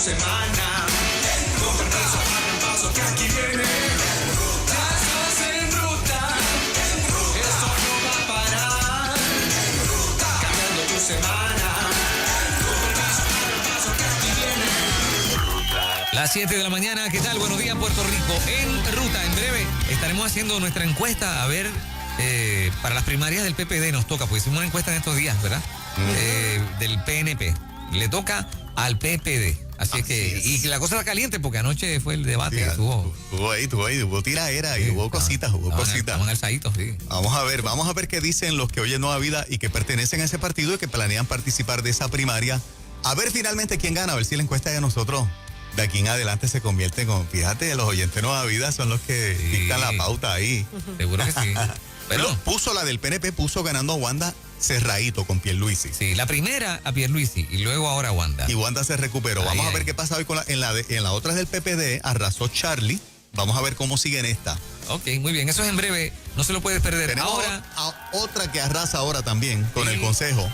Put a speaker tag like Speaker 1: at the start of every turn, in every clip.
Speaker 1: semana. Con permiso, el paso que aquí viene. Ya estás en ruta. Esto no va a parar. Cambiando tu semana. Con permiso, el paso que aquí viene.
Speaker 2: Las 7 de la mañana, ¿qué tal? Buenos días, Puerto Rico. En ruta, en breve estaremos haciendo nuestra encuesta a ver. Para las primarias del PPD nos toca, pues hicimos una encuesta en estos días, ¿verdad? Del PNP. Le toca al PPD. Así es que, y la cosa está caliente porque anoche fue el debate.
Speaker 3: Sí, hubo tiraera y hubo cositas,
Speaker 2: Estaban alzaditos, sí.
Speaker 3: Vamos a ver qué dicen los que oyen Nueva Vida y que pertenecen a ese partido y que planean participar de esa primaria. A ver finalmente quién gana, a ver si la encuesta de nosotros de aquí en adelante se convierte con, fíjate, los oyentes de Nueva Vida son los que dictan la pauta ahí.
Speaker 2: Seguro que sí.
Speaker 3: Pero puso la del PNP, puso ganando a Wanda cerradito con Pierluisi.
Speaker 2: Sí, la primera a Pierluisi y luego ahora a Wanda.
Speaker 3: Y Wanda se recuperó. Vamos a ver qué pasa hoy con en las otras del PPD. Arrasó Charlie. Vamos a ver cómo sigue en esta.
Speaker 2: Ok, muy bien. Eso es en breve. No se lo puedes perder.
Speaker 3: Tenemos
Speaker 2: ahora
Speaker 3: a otra que arrasa ahora también con el consejo.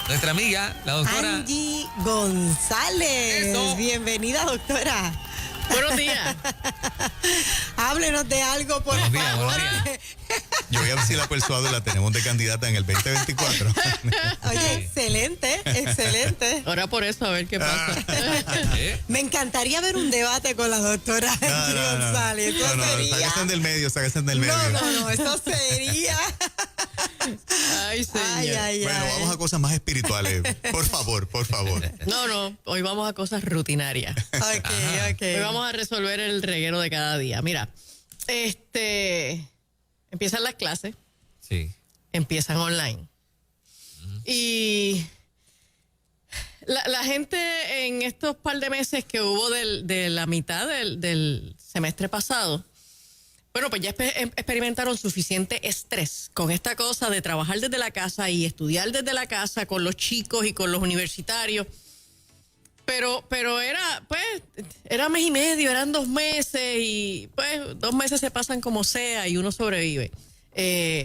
Speaker 2: Nuestra amiga, la doctora
Speaker 4: Angie González.
Speaker 2: Eso.
Speaker 4: Bienvenida, doctora.
Speaker 5: Buenos días.
Speaker 4: Háblenos de algo, por
Speaker 2: Buenos días,
Speaker 4: favor.
Speaker 2: buenos días.
Speaker 3: Yo voy a ver si la persuado y la tenemos de candidata en el 2024.
Speaker 4: Oye, excelente, excelente.
Speaker 5: Ahora por eso, a ver qué pasa.
Speaker 4: Me encantaría ver un debate con la doctora Angie González. Eso sería...
Speaker 3: Sáquense del medio,
Speaker 4: No, eso sería...
Speaker 5: Ay, señor.
Speaker 3: Bueno, vamos a cosas más espirituales. Por favor.
Speaker 5: No, hoy vamos a cosas rutinarias.
Speaker 4: Ok.
Speaker 5: Hoy vamos a resolver el reguero de cada día. Mira, empiezan las clases.
Speaker 2: Sí.
Speaker 5: Empiezan online. Y la gente en estos par de meses que hubo de la mitad del semestre pasado, bueno, pues ya experimentaron suficiente estrés con esta cosa de trabajar desde la casa y estudiar desde la casa con los chicos y con los universitarios. Pero era mes y medio, eran 2 meses y pues 2 meses se pasan como sea y uno sobrevive.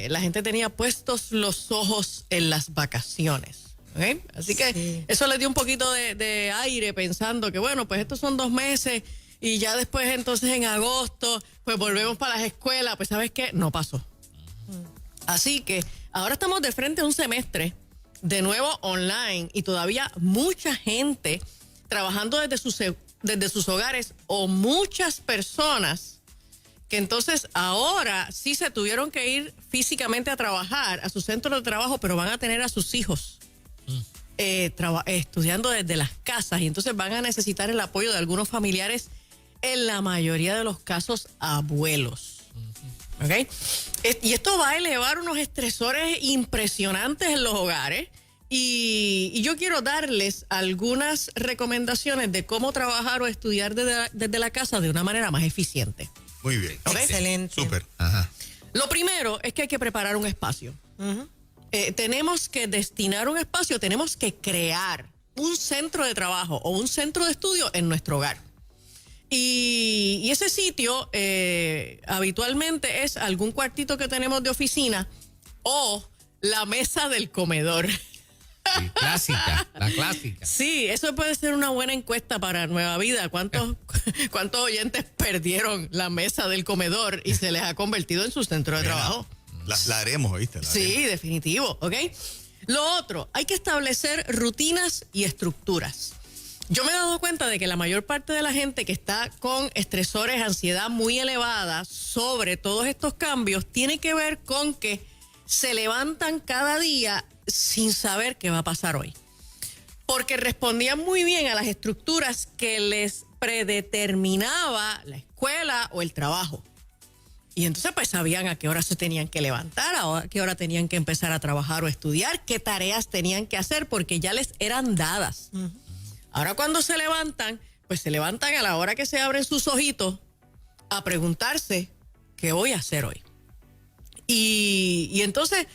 Speaker 5: La gente tenía puestos los ojos en las vacaciones. ¿Okay? Así que eso les dio un poquito de aire pensando que bueno, pues estos son 2 meses y ya después entonces en agosto pues volvemos para las escuelas. Pues ¿sabes qué? No pasó. Así que ahora estamos de frente a un semestre de nuevo online y todavía mucha gente trabajando desde sus hogares o muchas personas que entonces ahora sí se tuvieron que ir físicamente a trabajar a su centro de trabajo, pero van a tener a sus hijos estudiando desde las casas y entonces van a necesitar el apoyo de algunos familiares, en la mayoría de los casos abuelos. ¿Okay? Y esto va a elevar unos estresores impresionantes en los hogares. Y yo quiero darles algunas recomendaciones de cómo trabajar o estudiar desde la casa de una manera más eficiente.
Speaker 3: Muy bien.
Speaker 5: ¿Okay?
Speaker 4: Excelente.
Speaker 3: Súper.
Speaker 2: Ajá.
Speaker 5: Lo primero es que hay que preparar un espacio. Tenemos que destinar un espacio, tenemos que crear un centro de trabajo o un centro de estudio en nuestro hogar. Y ese sitio habitualmente es algún cuartito que tenemos de oficina o la mesa del comedor.
Speaker 2: Sí, la clásica.
Speaker 5: Sí, eso puede ser una buena encuesta para Nueva Vida. ¿Cuántos oyentes perdieron la mesa del comedor y se les ha convertido en su centro de trabajo?
Speaker 3: La haremos, ¿oíste?
Speaker 5: Sí, definitivo, ¿ok? Lo otro, hay que establecer rutinas y estructuras. Yo me he dado cuenta de que la mayor parte de la gente que está con estresores, ansiedad muy elevada sobre todos estos cambios, tiene que ver con que se levantan cada día sin saber qué va a pasar hoy. Porque respondían muy bien a las estructuras que les predeterminaba la escuela o el trabajo. Y entonces pues sabían a qué hora se tenían que levantar, a qué hora tenían que empezar a trabajar o estudiar, qué tareas tenían que hacer porque ya les eran dadas. Ahora cuando se levantan, pues se levantan a la hora que se abren sus ojitos a preguntarse qué voy a hacer hoy. Y entonces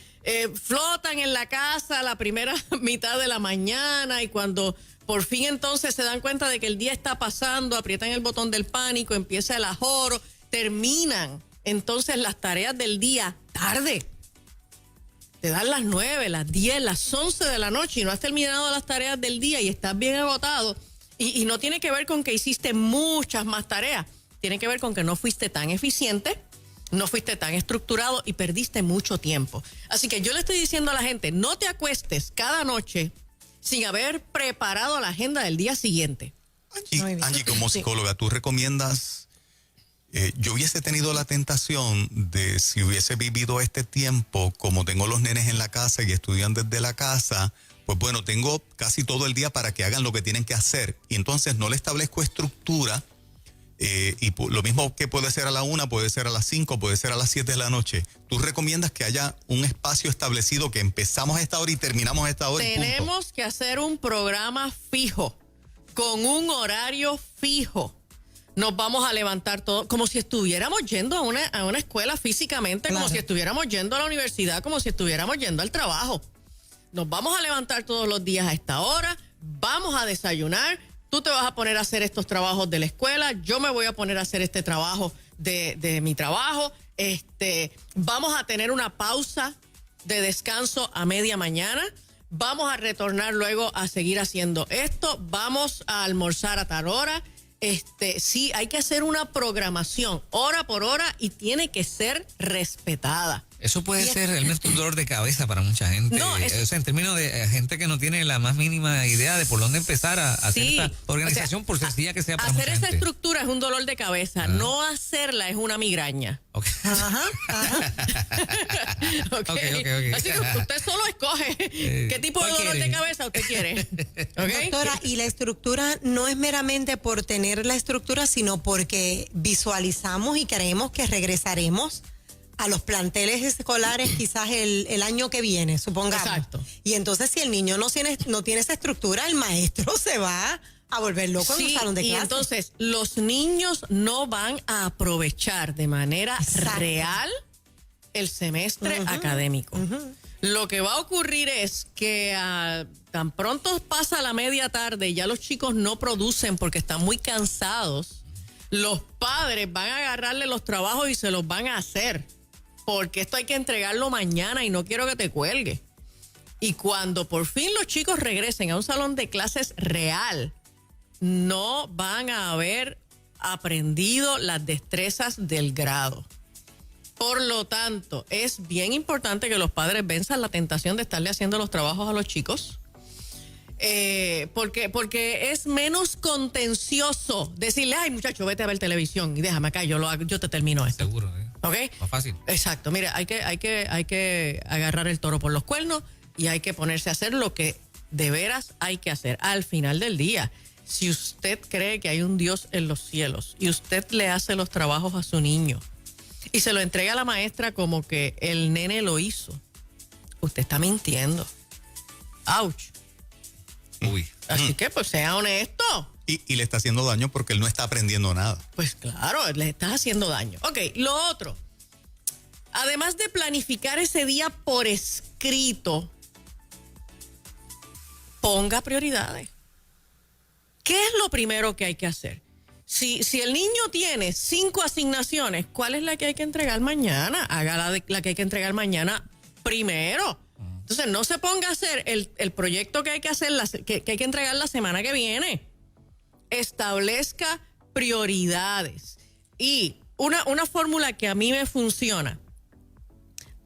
Speaker 5: flotan en la casa la primera mitad de la mañana y cuando por fin entonces se dan cuenta de que el día está pasando, aprietan el botón del pánico, empieza el ajoro, terminan entonces las tareas del día tarde. Te dan las 9, las 10, las 11 de la noche y no has terminado las tareas del día y estás bien agotado. Y no tiene que ver con que hiciste muchas más tareas. Tiene que ver con que no fuiste tan eficiente, no fuiste tan estructurado y perdiste mucho tiempo. Así que yo le estoy diciendo a la gente, no te acuestes cada noche sin haber preparado la agenda del día siguiente.
Speaker 3: Angie, como psicóloga, ¿tú recomiendas? Yo hubiese tenido la tentación de, si hubiese vivido este tiempo, como tengo los nenes en la casa y estudian desde la casa, pues bueno, tengo casi todo el día para que hagan lo que tienen que hacer. Y entonces no le establezco estructura. Lo mismo que puede ser a la 1, puede ser a las 5, puede ser a las 7 de la noche. ¿Tú recomiendas que haya un espacio establecido que empezamos a esta hora y terminamos a esta hora?
Speaker 5: Tenemos que hacer un programa fijo, con un horario fijo. Nos vamos a levantar todos, como si estuviéramos yendo a una escuela físicamente,
Speaker 4: Claro.
Speaker 5: como si estuviéramos yendo a la universidad, como si estuviéramos yendo al trabajo. Nos vamos a levantar todos los días a esta hora, vamos a desayunar, tú te vas a poner a hacer estos trabajos de la escuela, yo me voy a poner a hacer este trabajo de mi trabajo, vamos a tener una pausa de descanso a media mañana, vamos a retornar luego a seguir haciendo esto, vamos a almorzar a tal hora. Sí, hay que hacer una programación hora por hora y tiene que ser respetada.
Speaker 2: Eso puede ser realmente un dolor de cabeza para mucha gente.
Speaker 5: No,
Speaker 2: O sea, en términos de gente que no tiene la más mínima idea de por dónde empezar a hacer
Speaker 5: Sí,
Speaker 2: esta organización,
Speaker 5: o sea,
Speaker 2: por sencilla que sea para
Speaker 5: hacer
Speaker 2: mucha
Speaker 5: esa
Speaker 2: gente.
Speaker 5: estructura es un dolor de cabeza, no hacerla es una migraña.
Speaker 2: Ok.
Speaker 4: Ajá.
Speaker 5: Ok.
Speaker 2: Ok.
Speaker 5: Así que usted solo escoge qué tipo de
Speaker 2: ¿cuál
Speaker 5: dolor
Speaker 2: quiere?
Speaker 5: de cabeza usted quiere. ¿Ok?
Speaker 4: Doctora, y la estructura no es meramente por tener la estructura, sino porque visualizamos y creemos que regresaremos a los planteles escolares quizás el año que viene, supongamos.
Speaker 5: Exacto.
Speaker 4: Y entonces si el niño no tiene esa estructura, el maestro se va a volver loco en un
Speaker 5: Sí,
Speaker 4: salón de
Speaker 5: y
Speaker 4: clases.
Speaker 5: entonces los niños no van a aprovechar de manera
Speaker 4: Exacto.
Speaker 5: real el semestre académico. Lo que va a ocurrir es que tan pronto pasa la media tarde y ya los chicos no producen porque están muy cansados, los padres van a agarrarle los trabajos y se los van a hacer. Porque esto hay que entregarlo mañana y no quiero que te cuelgue. Y cuando por fin los chicos regresen a un salón de clases real, no van a haber aprendido las destrezas del grado. Por lo tanto, es bien importante que los padres venzan la tentación de estarle haciendo los trabajos a los chicos. Porque es menos contencioso decirle, ay muchacho, vete a ver televisión y déjame acá, yo te termino esto.
Speaker 2: Seguro,
Speaker 5: ¿Ok?
Speaker 2: más fácil.
Speaker 5: Exacto, mira, hay que agarrar el toro por los cuernos y hay que ponerse a hacer lo que de veras hay que hacer. Al final del día, si usted cree que hay un Dios en los cielos y usted le hace los trabajos a su niño y se lo entrega a la maestra como que el nene lo hizo, usted está mintiendo. ¡Auch!
Speaker 2: Uy.
Speaker 5: Así que, pues, sea honesto.
Speaker 3: Y le está haciendo daño porque él no está aprendiendo nada.
Speaker 5: Pues claro, le estás haciendo daño. Ok, lo otro. Además de planificar ese día por escrito, ponga prioridades. ¿Qué es lo primero que hay que hacer? Si el niño tiene 5 asignaciones, ¿cuál es la que hay que entregar mañana? Haga la que hay que entregar mañana primero. Entonces, no se ponga a hacer el proyecto que hay que hacer, que hay que entregar la semana que viene. Establezca prioridades. Y una fórmula que a mí me funciona.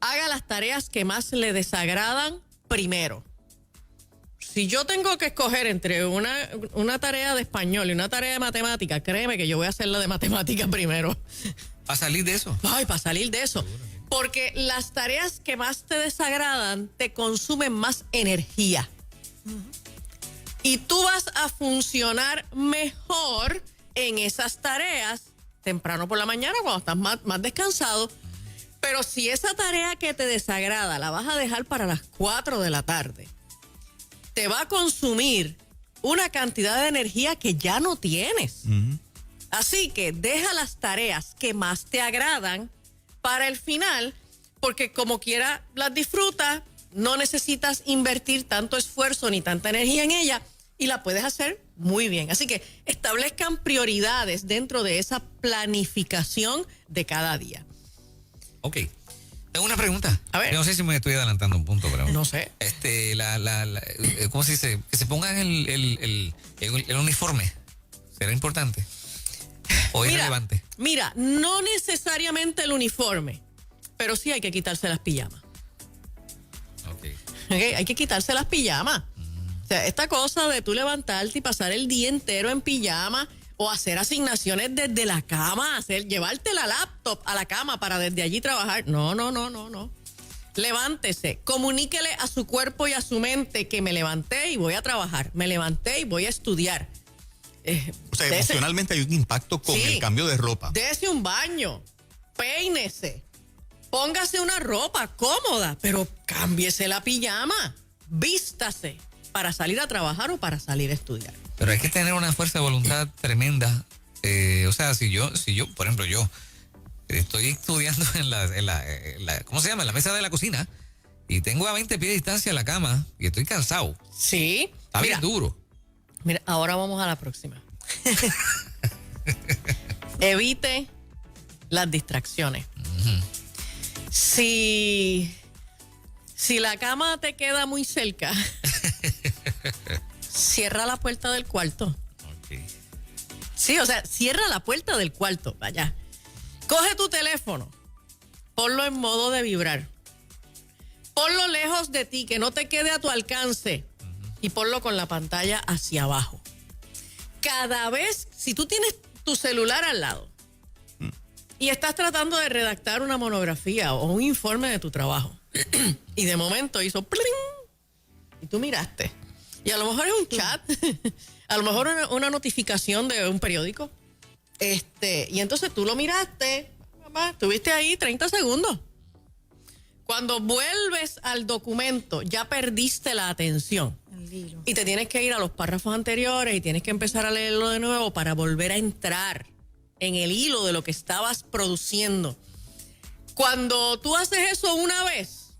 Speaker 5: Haga las tareas que más le desagradan primero. Si yo tengo que escoger entre una tarea de español y una tarea de matemática, créeme que yo voy a hacer la de matemática primero.
Speaker 2: ¿Para salir de eso?
Speaker 5: Ay, para salir de eso. Porque las tareas que más te desagradan te consumen más energía. Y tú vas a funcionar mejor en esas tareas temprano por la mañana cuando estás más descansado. Pero si esa tarea que te desagrada la vas a dejar para las 4 de la tarde, te va a consumir una cantidad de energía que ya no tienes. Así que deja las tareas que más te agradan para el final, porque como quiera las disfrutas, no necesitas invertir tanto esfuerzo ni tanta energía en ella y la puedes hacer muy bien. Así que establezcan prioridades dentro de esa planificación de cada día.
Speaker 2: Ok. Tengo una pregunta.
Speaker 5: A ver.
Speaker 2: Yo no sé si me estoy adelantando un punto, pero...
Speaker 5: No sé.
Speaker 2: ¿Cómo se dice? Que se pongan el uniforme. ¿Será importante? ¿O es relevante?
Speaker 5: Mira, no necesariamente el uniforme, pero sí hay que quitarse las pijamas.
Speaker 2: Ok.
Speaker 5: ¿Ok? Hay que quitarse las pijamas. O sea, esta cosa de tú levantarte y pasar el día entero en pijama o hacer asignaciones desde la cama, llevarte la laptop a la cama para desde allí trabajar. No. Levántese, comuníquele a su cuerpo y a su mente que me levanté y voy a trabajar, me levanté y voy a estudiar.
Speaker 3: O sea, emocionalmente hay un impacto con el cambio de ropa.
Speaker 5: Dese un baño, peínese, póngase una ropa cómoda, pero cámbiese la pijama, vístase para salir a trabajar o para salir a estudiar.
Speaker 2: Pero hay que tener una fuerza de voluntad tremenda. O sea, si yo, por ejemplo, yo estoy estudiando en la ¿cómo se llama? En la mesa de la cocina y tengo a 20 pies de distancia la cama y estoy cansado.
Speaker 5: Sí.
Speaker 2: Está bien duro.
Speaker 5: Mira, ahora vamos a la próxima. Evite las distracciones. Si la cama te queda muy cerca, cierra la puerta del cuarto.
Speaker 2: Okay.
Speaker 5: Sí, o sea, cierra la puerta del cuarto. Vaya. Coge tu teléfono, ponlo en modo de vibrar. Ponlo lejos de ti, que no te quede a tu alcance. Y ponlo con la pantalla hacia abajo. Cada vez, si tú tienes tu celular al lado y estás tratando de redactar una monografía o un informe de tu trabajo y de momento hizo pling y tú miraste y a lo mejor es un chat, a lo mejor una notificación de un periódico, y entonces tú lo miraste, mamá, estuviste ahí 30 segundos. Cuando vuelves al documento, ya perdiste la atención. Y te tienes que ir a los párrafos anteriores y tienes que empezar a leerlo de nuevo para volver a entrar en el hilo de lo que estabas produciendo. Cuando tú haces eso una vez,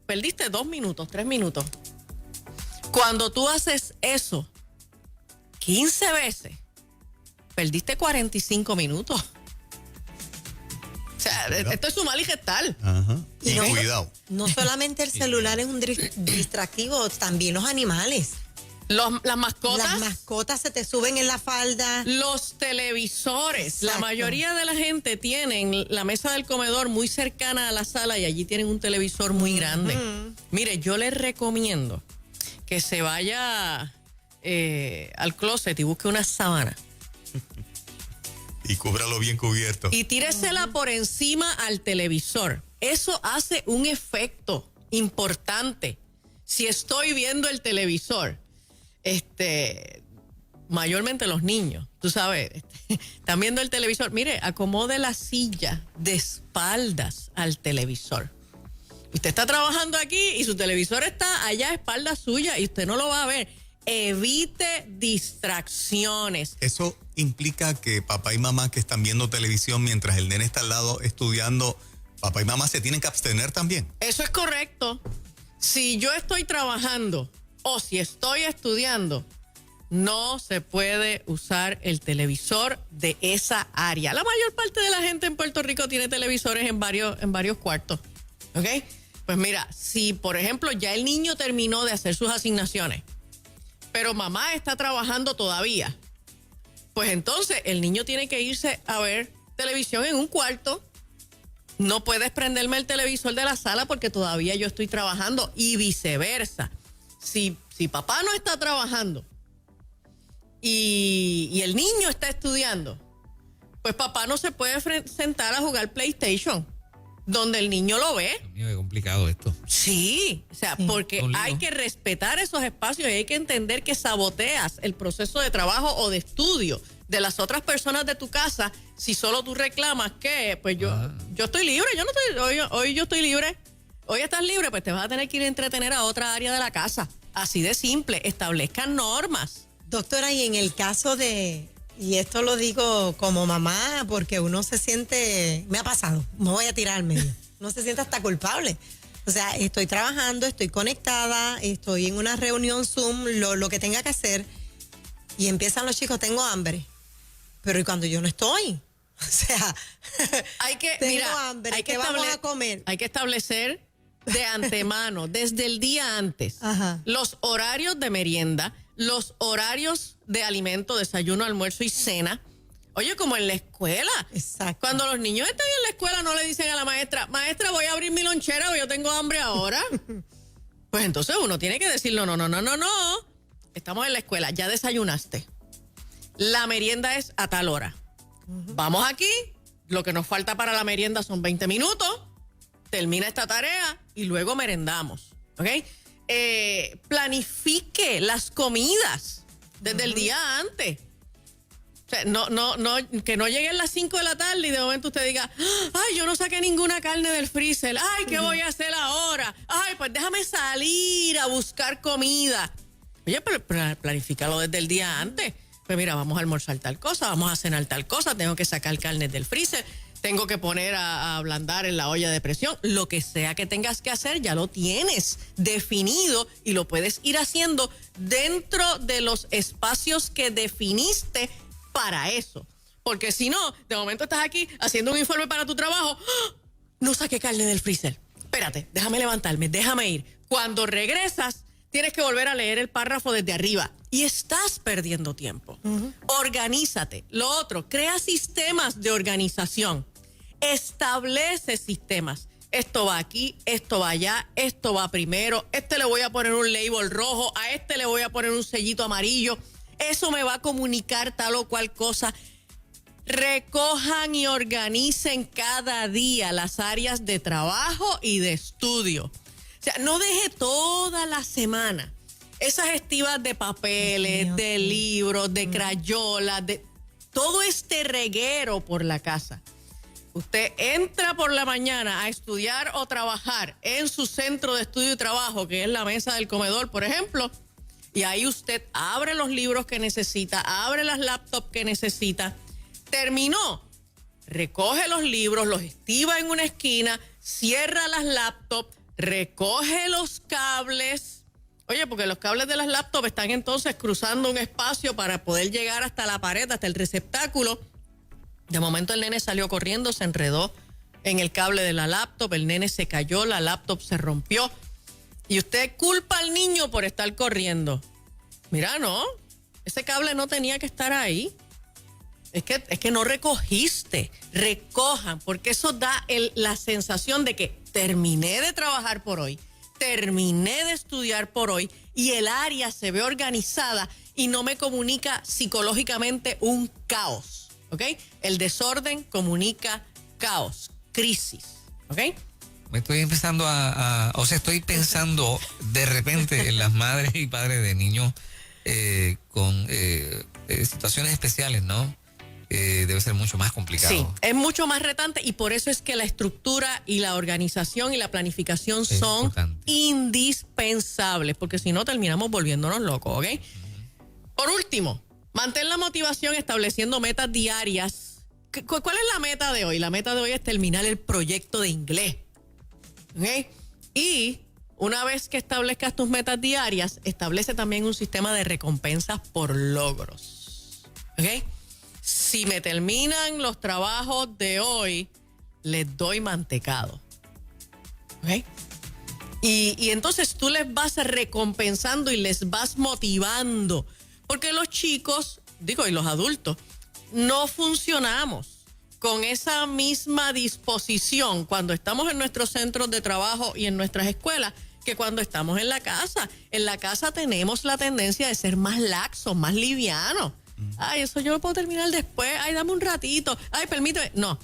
Speaker 5: perdiste 2 minutos, 3 minutos. Cuando tú haces eso 15 veces, perdiste 45 minutos. O sea, esto es sumar y gestar.
Speaker 3: Ajá. Y
Speaker 4: no,
Speaker 3: cuidado.
Speaker 4: No solamente el celular es un distractivo, también los animales.
Speaker 5: Las mascotas.
Speaker 4: Las mascotas se te suben en la falda.
Speaker 5: Los televisores.
Speaker 4: Exacto.
Speaker 5: La mayoría de la gente tienen la mesa del comedor muy cercana a la sala y allí tienen un televisor muy grande. Mire, yo les recomiendo que se vaya al closet y busque una sábana.
Speaker 3: Y cúbralo bien cubierto.
Speaker 5: Y tíresela por encima al televisor. Eso hace un efecto importante. Si estoy viendo el televisor, mayormente los niños, tú sabes, están viendo el televisor. Mire, acomode la silla de espaldas al televisor. Usted está trabajando aquí y su televisor está allá a espaldas suya y usted no lo va a ver. Evite distracciones.
Speaker 3: Eso implica que papá y mamá que están viendo televisión mientras el nene está al lado estudiando, papá y mamá se tienen que abstener también.
Speaker 5: Eso es correcto. Si yo estoy trabajando o si estoy estudiando, no se puede usar el televisor de esa área. La mayor parte de la gente en Puerto Rico tiene televisores en varios cuartos. ¿Ok? Pues mira, si por ejemplo ya el niño terminó de hacer sus asignaciones, pero mamá está trabajando todavía, pues entonces el niño tiene que irse a ver televisión en un cuarto. No puedes prenderme el televisor de la sala porque todavía yo estoy trabajando y viceversa. Si papá no está trabajando y el niño está estudiando, pues papá no se puede sentar a jugar PlayStation donde el niño lo ve.
Speaker 2: Dios mío, qué complicado esto.
Speaker 5: Sí, o sea, porque hay que respetar esos espacios y hay que entender que saboteas el proceso de trabajo o de estudio de las otras personas de tu casa si solo tú reclamas que, pues yo estoy libre, hoy yo estoy libre. Hoy estás libre, pues te vas a tener que ir a entretener a otra área de la casa. Así de simple, establezcan normas.
Speaker 4: Doctora, y en el caso y esto lo digo como mamá, porque uno se siente, me ha pasado, me voy a tirar al medio, uno se siente hasta culpable. O sea, estoy trabajando, estoy conectada, estoy en una reunión Zoom, lo que tenga que hacer, y empiezan los chicos, tengo hambre. Pero ¿y cuando yo no estoy? O sea,
Speaker 5: Hay que,
Speaker 4: tengo
Speaker 5: mira,
Speaker 4: hambre,
Speaker 5: hay que
Speaker 4: ¿qué vamos
Speaker 5: estable-
Speaker 4: a comer?
Speaker 5: Hay que establecer de antemano, desde el día antes,
Speaker 4: Ajá.
Speaker 5: los horarios de merienda, los horarios de alimento, desayuno, almuerzo y cena. Oye, como en la escuela.
Speaker 4: Exacto.
Speaker 5: Cuando los niños están en la escuela no le dicen a la maestra, maestra, voy a abrir mi lonchera o yo tengo hambre ahora. Pues entonces uno tiene que decirlo, no. Estamos en la escuela, ya desayunaste. La merienda es a tal hora. Vamos aquí, lo que nos falta para la merienda son 20 minutos, termina esta tarea y luego merendamos, ¿ok? Planifique las comidas desde el día antes. O sea, que no lleguen las 5 de la tarde y de momento usted diga, ay, yo no saqué ninguna carne del freezer, ay, ¿qué voy a hacer ahora? Ay, pues déjame salir a buscar comida. Oye, pero planifícalo desde el día antes. Pues mira, vamos a almorzar tal cosa, vamos a cenar tal cosa, tengo que sacar carne del freezer, tengo que poner a ablandar en la olla de presión. Lo que sea que tengas que hacer, ya lo tienes definido y lo puedes ir haciendo dentro de los espacios que definiste para eso. Porque si no, de momento estás aquí haciendo un informe para tu trabajo, ¡ah! No saqué carne del freezer. Espérate, déjame levantarme, déjame ir. Cuando regresas, tienes que volver a leer el párrafo desde arriba y estás perdiendo tiempo. Organízate. Lo otro, crea sistemas de organización. Establece sistemas. Esto va aquí, esto va allá, esto va primero. Le voy a poner un label rojo, a le voy a poner un sellito amarillo. Eso me va a comunicar tal o cual cosa. Recojan y organicen cada día las áreas de trabajo y de estudio. O sea, no deje toda la semana esas estivas de papeles,
Speaker 4: Dios mío,
Speaker 5: de
Speaker 4: sí.
Speaker 5: libros, de crayolas, de todo este reguero por la casa. Usted entra por la mañana a estudiar o trabajar en su centro de estudio y trabajo, que es la mesa del comedor, por ejemplo, y ahí usted abre los libros que necesita, abre las laptops que necesita. Terminó, recoge los libros, los estiva en una esquina, cierra las laptops, recoge los cables. Oye, porque los cables de las laptops están entonces cruzando un espacio para poder llegar hasta la pared, hasta el receptáculo. De momento el nene salió corriendo, se enredó en el cable de la laptop, el nene se cayó, la laptop se rompió. Y usted culpa al niño por estar corriendo. Mira, no, ese cable no tenía que estar ahí. Es que no recogiste. Recojan, porque eso da la sensación de que terminé de trabajar por hoy, terminé de estudiar por hoy y el área se ve organizada y no me comunica psicológicamente un caos, ¿ok? El desorden comunica caos, crisis, ¿ok?
Speaker 2: Me estoy empezando estoy pensando de repente en las madres y padres de niños con situaciones especiales, ¿no? Debe ser mucho más complicado.
Speaker 5: Sí, es mucho más retante y por eso es que la estructura y la organización y la planificación son
Speaker 2: importante.
Speaker 5: indispensables, porque si no terminamos volviéndonos locos, ¿ok? Por último, mantén la motivación estableciendo metas diarias. ¿Cuál es la meta de hoy? La meta de hoy es terminar el proyecto de inglés, ¿ok? Y una vez que establezcas tus metas diarias, establece también un sistema de recompensas por logros, ¿ok? Si me terminan los trabajos de hoy, les doy mantecado. ¿Ok? Y entonces tú les vas recompensando y les vas motivando. Porque los chicos, y los adultos, no funcionamos con esa misma disposición cuando estamos en nuestros centros de trabajo y en nuestras escuelas que cuando estamos en la casa. En la casa tenemos la tendencia de ser más laxos, más livianos. Ay, eso yo lo puedo terminar después. Ay, dame un ratito. Ay, permíteme. No.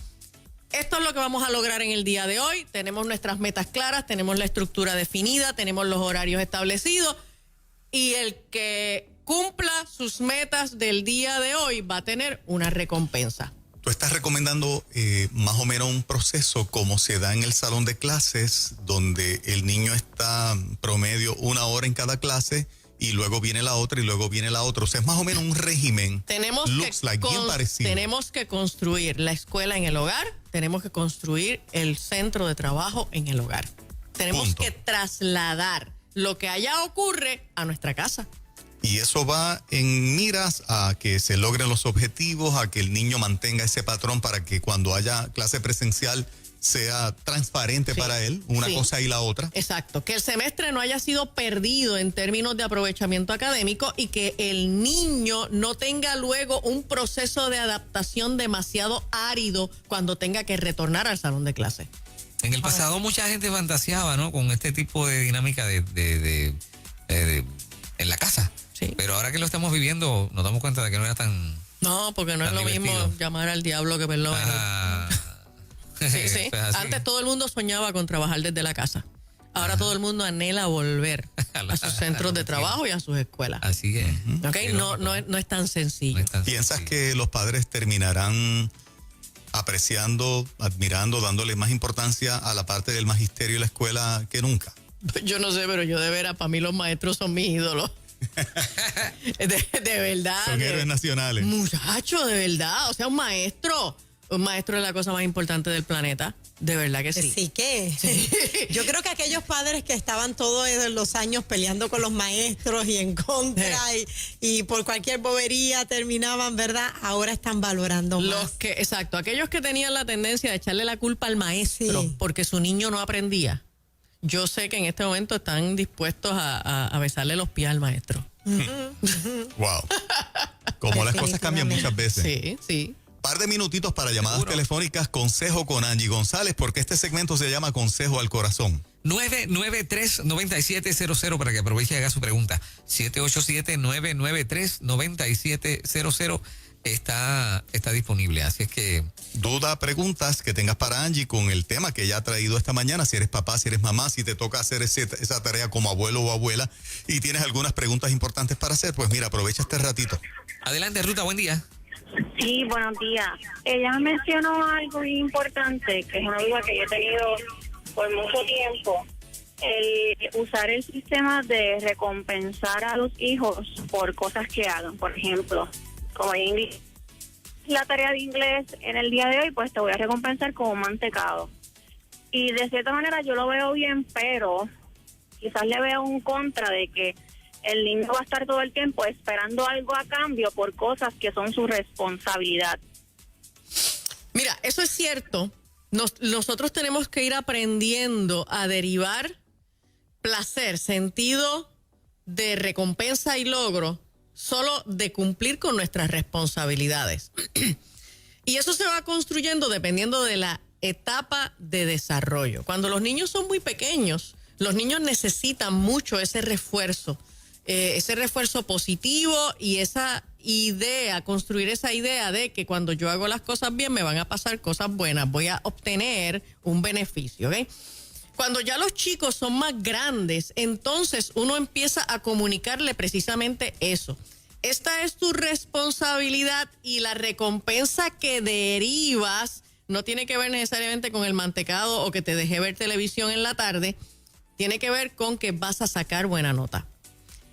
Speaker 5: Esto es lo que vamos a lograr en el día de hoy. Tenemos nuestras metas claras, tenemos la estructura definida, tenemos los horarios establecidos. Y el que cumpla sus metas del día de hoy va a tener una recompensa.
Speaker 3: Tú estás recomendando más o menos un proceso como se da en el salón de clases, donde el niño está promedio 1 hora en cada clase, y luego viene la otra y luego viene la otra. O sea, es más o menos un régimen. Bien parecido.
Speaker 5: Tenemos que construir la escuela en el hogar, tenemos que construir el centro de trabajo en el hogar. Tenemos
Speaker 3: Punto.
Speaker 5: que trasladar lo que allá ocurre a nuestra casa.
Speaker 3: Y eso va en miras a que se logren los objetivos, a que el niño mantenga ese patrón para que cuando haya clase presencial sea transparente
Speaker 5: Sí,
Speaker 3: para él, una
Speaker 5: sí.
Speaker 3: cosa y la otra.
Speaker 5: Exacto, que el semestre no haya sido perdido en términos de aprovechamiento académico y que el niño no tenga luego un proceso de adaptación demasiado árido cuando tenga que retornar al salón de clase.
Speaker 2: En el pasado mucha gente fantaseaba, ¿no? Con este tipo de dinámica en la casa.
Speaker 5: Sí.
Speaker 2: Pero ahora que lo estamos viviendo, nos damos cuenta de que no era tan...
Speaker 5: No, porque no es
Speaker 2: Tan
Speaker 5: lo mismo
Speaker 2: divertido.
Speaker 5: llamar al diablo que verlo.
Speaker 2: Ah,
Speaker 5: Sí, sí.
Speaker 2: pues así.
Speaker 5: Antes todo el mundo soñaba con trabajar desde la casa. Ahora todo el mundo anhela volver a sus centros de trabajo y a sus escuelas.
Speaker 2: Así que...
Speaker 5: ¿Ok?
Speaker 2: sí,
Speaker 5: No es tan sencillo.
Speaker 2: no es tan
Speaker 3: ¿Piensas
Speaker 2: sencillo.
Speaker 3: que los padres terminarán apreciando, admirando, dándole más importancia a la parte del magisterio y la escuela que nunca?
Speaker 5: Yo no sé, pero yo de veras, para mí los maestros son mis ídolos. de verdad.
Speaker 3: Son héroes nacionales.
Speaker 5: Muchacho, de verdad. O sea, un maestro es la cosa más importante del planeta. De verdad que sí.
Speaker 4: Sí que. Yo creo que aquellos padres que estaban todos los años peleando con los maestros y en contra y por cualquier bobería terminaban, ¿verdad? Ahora están valorando más.
Speaker 5: Exacto, aquellos que tenían la tendencia de echarle la culpa al maestro
Speaker 4: Sí.
Speaker 5: porque su niño no aprendía. Yo sé que en este momento están dispuestos a besarle los pies al maestro.
Speaker 3: Wow. Como las cosas cambian muchas veces.
Speaker 5: Sí, sí.
Speaker 3: Par de minutitos para llamadas
Speaker 2: Seguro.
Speaker 3: telefónicas, Consejo con Angie González, porque este segmento se llama Consejo al Corazón.
Speaker 2: 993-9700 para que aproveche y haga su pregunta. 787-993-9700 está disponible. Así es que
Speaker 3: Duda, preguntas que tengas para Angie con el tema que ella ha traído esta mañana, si eres papá, si eres mamá, si te toca hacer esa tarea como abuelo o abuela y tienes algunas preguntas importantes para hacer, pues mira, aprovecha este ratito.
Speaker 2: adelante, Ruta, buen día.
Speaker 6: Sí, buenos días. Ella mencionó algo bien importante, que es una duda que yo he tenido por mucho tiempo, el usar el sistema de recompensar a los hijos por cosas que hagan. Por ejemplo, como ella indica la tarea de inglés en el día de hoy, pues te voy a recompensar con un mantecado. Y de cierta manera yo lo veo bien, pero quizás le veo un contra de que el niño va a estar todo el tiempo esperando algo a cambio por cosas que son su responsabilidad.
Speaker 5: Mira, eso es cierto. Nosotros tenemos que ir aprendiendo a derivar placer, sentido de recompensa y logro, solo de cumplir con nuestras responsabilidades. Y eso se va construyendo dependiendo de la etapa de desarrollo. Cuando los niños son muy pequeños, los niños necesitan mucho ese refuerzo positivo y esa idea, construir esa idea de que cuando yo hago las cosas bien me van a pasar cosas buenas, voy a obtener un beneficio, ¿ok? Cuando ya los chicos son más grandes, entonces uno empieza a comunicarle precisamente eso. Esta es tu responsabilidad y la recompensa que derivas no tiene que ver necesariamente con el mantecado o que te dejé ver televisión en la tarde, tiene que ver con que vas a sacar buena nota.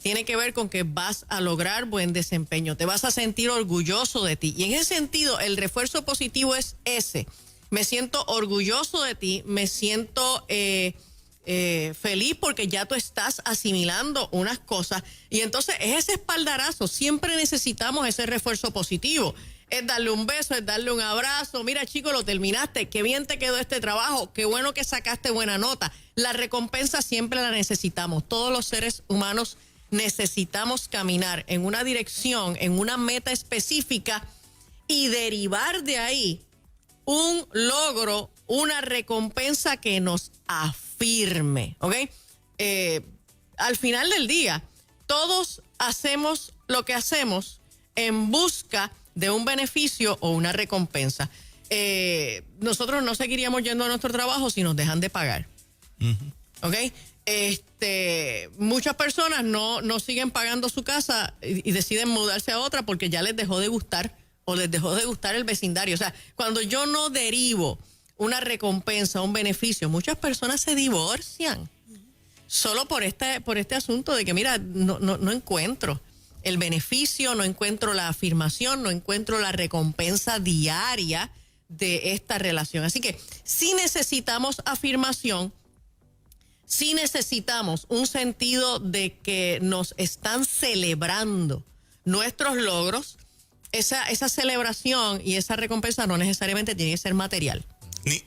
Speaker 5: Tiene que ver con que vas a lograr buen desempeño, te vas a sentir orgulloso de ti. Y en ese sentido, el refuerzo positivo es ese. Me siento orgulloso de ti, me siento feliz porque ya tú estás asimilando unas cosas. Y entonces es ese espaldarazo, siempre necesitamos ese refuerzo positivo. Es darle un beso, es darle un abrazo. Mira, chico, lo terminaste, qué bien te quedó este trabajo, qué bueno que sacaste buena nota. La recompensa siempre la necesitamos. Todos los seres humanos necesitamos caminar en una dirección, en una meta específica y derivar de ahí un logro, una recompensa que nos afirme, ¿ok? Al final del día, todos hacemos lo que hacemos en busca de un beneficio o una recompensa. Nosotros no seguiríamos yendo a nuestro trabajo si nos dejan de pagar, ¿ok? Muchas personas no siguen pagando su casa y deciden mudarse a otra porque ya les dejó de gustar o les dejó de gustar el vecindario. O sea, cuando yo no derivo una recompensa, un beneficio, muchas personas se divorcian solo por este asunto de que, mira, no encuentro el beneficio, no encuentro la afirmación, no encuentro la recompensa diaria de esta relación. Así que sí necesitamos afirmación, sí necesitamos un sentido de que nos están celebrando nuestros logros. Esa celebración y esa recompensa no necesariamente tiene que ser material.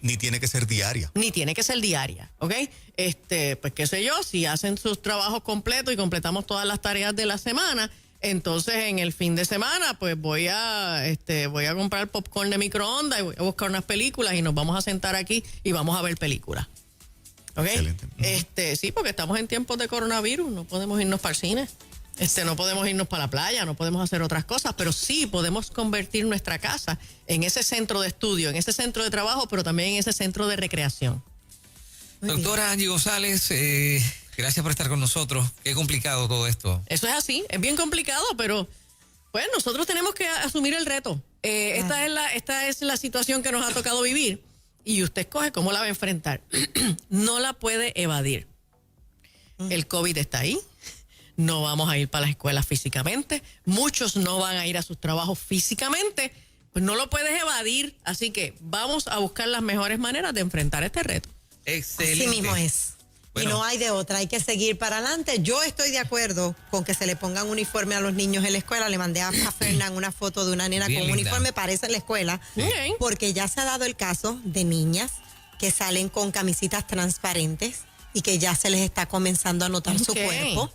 Speaker 3: Ni tiene que ser diaria.
Speaker 5: Ni tiene que ser diaria, ¿ok? Pues qué sé yo, si hacen sus trabajos completos y completamos todas las tareas de la semana, entonces en el fin de semana pues voy a comprar popcorn de microondas y voy a buscar unas películas y nos vamos a sentar aquí y vamos a ver películas. ¿Ok?
Speaker 3: Excelente.
Speaker 5: Sí, porque estamos en tiempos de coronavirus, no podemos irnos para el cine. No podemos irnos para la playa, no podemos hacer otras cosas, pero sí podemos convertir nuestra casa en ese centro de estudio, en ese centro de trabajo, pero también en ese centro de recreación.
Speaker 2: Doctora Angie González, gracias por estar con nosotros. Qué complicado todo esto.
Speaker 5: Eso es así, es bien complicado, pero pues nosotros tenemos que asumir el reto. Esta es la situación que nos ha tocado vivir y usted escoge cómo la va a enfrentar. No la puede evadir. El COVID está ahí. No vamos a ir para las escuelas físicamente. Muchos no van a ir a sus trabajos físicamente. Pues no lo puedes evadir. Así que vamos a buscar las mejores maneras de enfrentar este reto.
Speaker 2: Excelente.
Speaker 4: Así mismo es.
Speaker 2: Bueno.
Speaker 4: Y no hay de otra, hay que seguir para adelante. Yo estoy de acuerdo con que se le pongan uniforme a los niños en la escuela. Le mandé a Fernán una foto de una nena
Speaker 2: Bien
Speaker 4: con
Speaker 2: linda.
Speaker 4: uniforme, parece en la escuela.
Speaker 5: Sí.
Speaker 4: Porque ya se ha dado el caso de niñas que salen con camisitas transparentes y que ya se les está comenzando a notar su
Speaker 5: Ok.
Speaker 4: cuerpo.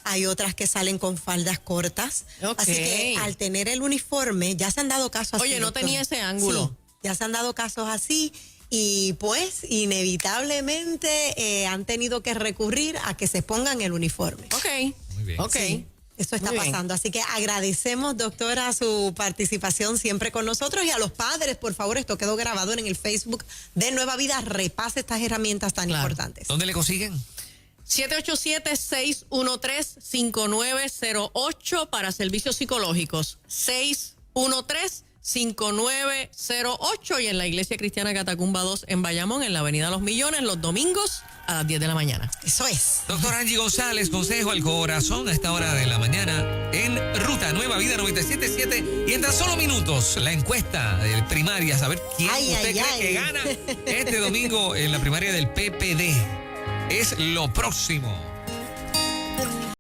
Speaker 4: Hay otras que salen con faldas cortas.
Speaker 5: Ok.
Speaker 4: Así que al tener el uniforme, ya se han dado casos así.
Speaker 5: Oye, no
Speaker 4: doctora.
Speaker 5: tenía ese ángulo.
Speaker 4: Sí, ya se han dado casos así y pues inevitablemente han tenido que recurrir a que se pongan el uniforme.
Speaker 5: Ok.
Speaker 2: Muy bien.
Speaker 5: Ok.
Speaker 4: Sí, eso está
Speaker 5: Muy bien.
Speaker 4: pasando. Así que agradecemos, doctora, su participación siempre con nosotros y a los padres, por favor, esto quedó grabado en el Facebook de Nueva Vida. Repase estas herramientas tan
Speaker 5: Claro.
Speaker 4: importantes.
Speaker 2: ¿Dónde le consiguen?
Speaker 5: 787-613-5908 para servicios psicológicos. 613-5908 y en la Iglesia Cristiana Catacumba 2 en Bayamón, en la Avenida Los Millones, los domingos a las 10 de la mañana.
Speaker 4: Eso es.
Speaker 2: Doctor Angie González, consejo al corazón a esta hora de la mañana en Ruta Nueva Vida 97.7 y en tan solo minutos la encuesta de primaria, saber quién
Speaker 4: Ay,
Speaker 2: usted
Speaker 4: ay,
Speaker 2: cree
Speaker 4: ay.
Speaker 2: que gana este domingo en la primaria del PPD. Es lo próximo.